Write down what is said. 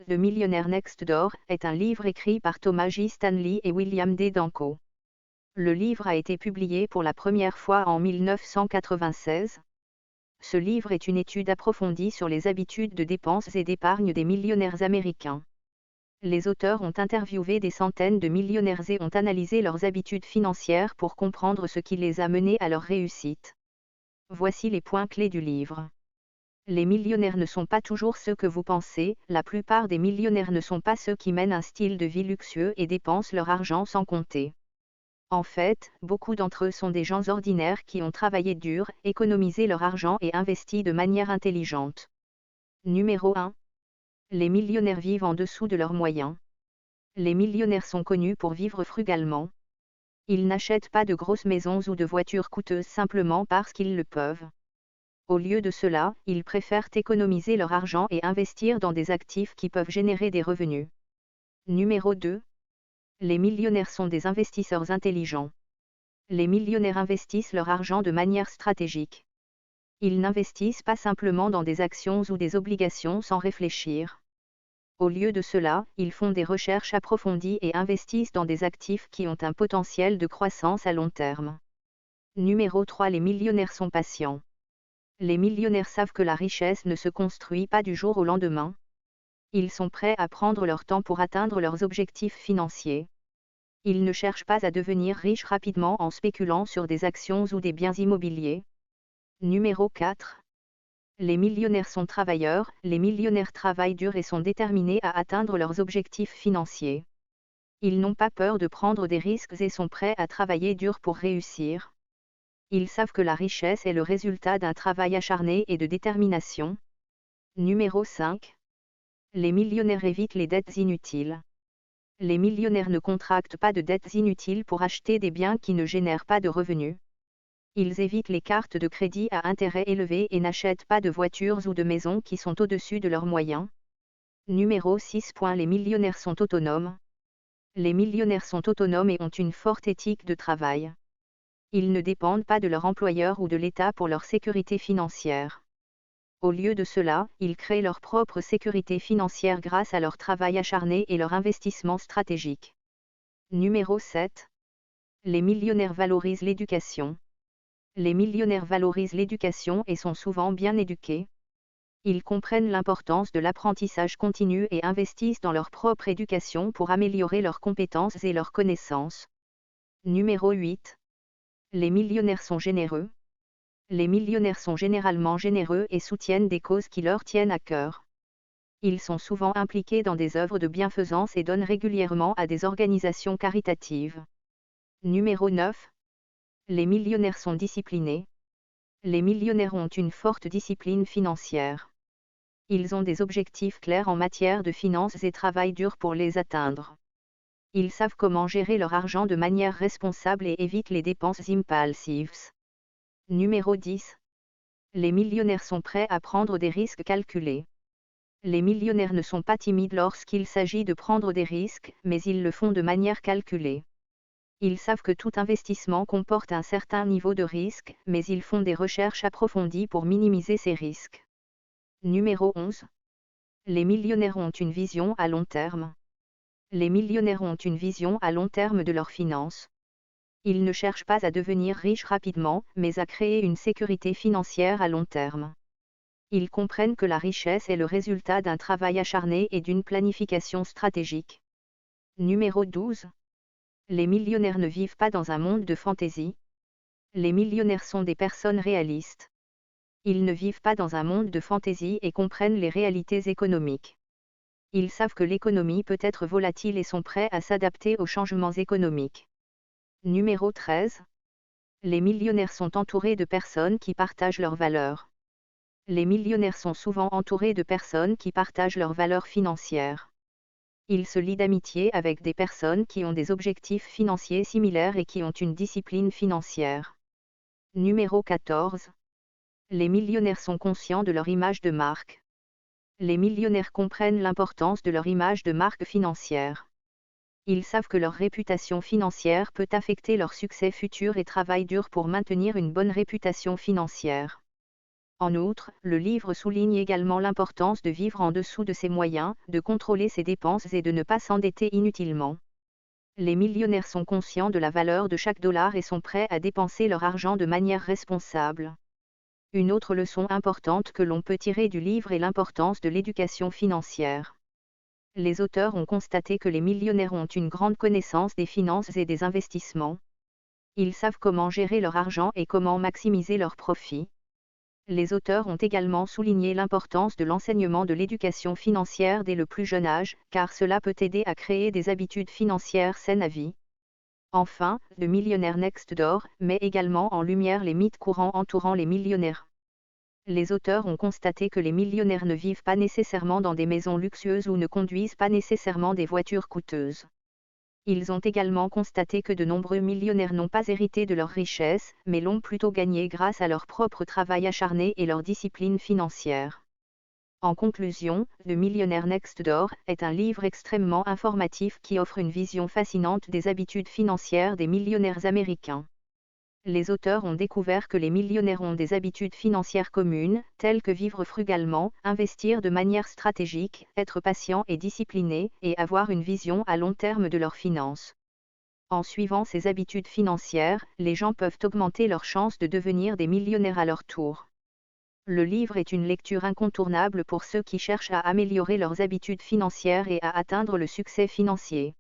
The Millionaire Next Door, est un livre écrit par Thomas J. Stanley et William D. Danko. Le livre a été publié pour la première fois en 1996. Ce livre est une étude approfondie sur les habitudes de dépenses et d'épargne des millionnaires américains. Les auteurs ont interviewé des centaines de millionnaires et ont analysé leurs habitudes financières pour comprendre ce qui les a menés à leur réussite. Voici les points clés du livre. Les millionnaires ne sont pas toujours ceux que vous pensez, la plupart des millionnaires ne sont pas ceux qui mènent un style de vie luxueux et dépensent leur argent sans compter. En fait, beaucoup d'entre eux sont des gens ordinaires qui ont travaillé dur, économisé leur argent et investi de manière intelligente. Numéro 1. Les millionnaires vivent en dessous de leurs moyens. Les millionnaires sont connus pour vivre frugalement. Ils n'achètent pas de grosses maisons ou de voitures coûteuses simplement parce qu'ils le peuvent. Au lieu de cela, ils préfèrent économiser leur argent et investir dans des actifs qui peuvent générer des revenus. Numéro 2. Les millionnaires sont des investisseurs intelligents. Les millionnaires investissent leur argent de manière stratégique. Ils n'investissent pas simplement dans des actions ou des obligations sans réfléchir. Au lieu de cela, ils font des recherches approfondies et investissent dans des actifs qui ont un potentiel de croissance à long terme. Numéro 3. Les millionnaires sont patients. Les millionnaires savent que la richesse ne se construit pas du jour au lendemain. Ils sont prêts à prendre leur temps pour atteindre leurs objectifs financiers. Ils ne cherchent pas à devenir riches rapidement en spéculant sur des actions ou des biens immobiliers. Numéro 4. Les millionnaires sont travailleurs. Les millionnaires travaillent dur et sont déterminés à atteindre leurs objectifs financiers. Ils n'ont pas peur de prendre des risques et sont prêts à travailler dur pour réussir. Ils savent que la richesse est le résultat d'un travail acharné et de détermination. Numéro 5. Les millionnaires évitent les dettes inutiles. Les millionnaires ne contractent pas de dettes inutiles pour acheter des biens qui ne génèrent pas de revenus. Ils évitent les cartes de crédit à intérêt élevé et n'achètent pas de voitures ou de maisons qui sont au-dessus de leurs moyens. Numéro 6. Les millionnaires sont autonomes. Les millionnaires sont autonomes et ont une forte éthique de travail. Ils ne dépendent pas de leur employeur ou de l'État pour leur sécurité financière. Au lieu de cela, ils créent leur propre sécurité financière grâce à leur travail acharné et leur investissement stratégique. Numéro 7. Les millionnaires valorisent l'éducation. Les millionnaires valorisent l'éducation et sont souvent bien éduqués. Ils comprennent l'importance de l'apprentissage continu et investissent dans leur propre éducation pour améliorer leurs compétences et leurs connaissances. Numéro 8. Les millionnaires sont généreux. Les millionnaires sont généralement généreux et soutiennent des causes qui leur tiennent à cœur. Ils sont souvent impliqués dans des œuvres de bienfaisance et donnent régulièrement à des organisations caritatives. Numéro 9. Les millionnaires sont disciplinés. Les millionnaires ont une forte discipline financière. Ils ont des objectifs clairs en matière de finances et travaillent dur pour les atteindre. Ils savent comment gérer leur argent de manière responsable et évitent les dépenses impulsives. Numéro 10. Les millionnaires sont prêts à prendre des risques calculés. Les millionnaires ne sont pas timides lorsqu'il s'agit de prendre des risques, mais ils le font de manière calculée. Ils savent que tout investissement comporte un certain niveau de risque, mais ils font des recherches approfondies pour minimiser ces risques. Numéro 11. Les millionnaires ont une vision à long terme. Les millionnaires ont une vision à long terme de leurs finances. Ils ne cherchent pas à devenir riches rapidement, mais à créer une sécurité financière à long terme. Ils comprennent que la richesse est le résultat d'un travail acharné et d'une planification stratégique. Numéro 12. Les millionnaires ne vivent pas dans un monde de fantaisie. Les millionnaires sont des personnes réalistes. Ils ne vivent pas dans un monde de fantaisie et comprennent les réalités économiques. Ils savent que l'économie peut être volatile et sont prêts à s'adapter aux changements économiques. Numéro 13. Les millionnaires sont entourés de personnes qui partagent leurs valeurs. Les millionnaires sont souvent entourés de personnes qui partagent leurs valeurs financières. Ils se lient d'amitié avec des personnes qui ont des objectifs financiers similaires et qui ont une discipline financière. Numéro 14. Les millionnaires sont conscients de leur image de marque. Les millionnaires comprennent l'importance de leur image de marque financière. Ils savent que leur réputation financière peut affecter leur succès futur et travaillent dur pour maintenir une bonne réputation financière. En outre, le livre souligne également l'importance de vivre en dessous de ses moyens, de contrôler ses dépenses et de ne pas s'endetter inutilement. Les millionnaires sont conscients de la valeur de chaque dollar et sont prêts à dépenser leur argent de manière responsable. Une autre leçon importante que l'on peut tirer du livre est l'importance de l'éducation financière. Les auteurs ont constaté que les millionnaires ont une grande connaissance des finances et des investissements. Ils savent comment gérer leur argent et comment maximiser leurs profits. Les auteurs ont également souligné l'importance de l'enseignement de l'éducation financière dès le plus jeune âge, car cela peut aider à créer des habitudes financières saines à vie. Enfin, The Millionaire Next Door met également en lumière les mythes courants entourant les millionnaires. Les auteurs ont constaté que les millionnaires ne vivent pas nécessairement dans des maisons luxueuses ou ne conduisent pas nécessairement des voitures coûteuses. Ils ont également constaté que de nombreux millionnaires n'ont pas hérité de leur richesse, mais l'ont plutôt gagnée grâce à leur propre travail acharné et leur discipline financière. En conclusion, The Millionaire Next Door est un livre extrêmement informatif qui offre une vision fascinante des habitudes financières des millionnaires américains. Les auteurs ont découvert que les millionnaires ont des habitudes financières communes, telles que vivre frugalement, investir de manière stratégique, être patient et discipliné, et avoir une vision à long terme de leurs finances. En suivant ces habitudes financières, les gens peuvent augmenter leurs chances de devenir des millionnaires à leur tour. Le livre est une lecture incontournable pour ceux qui cherchent à améliorer leurs habitudes financières et à atteindre le succès financier.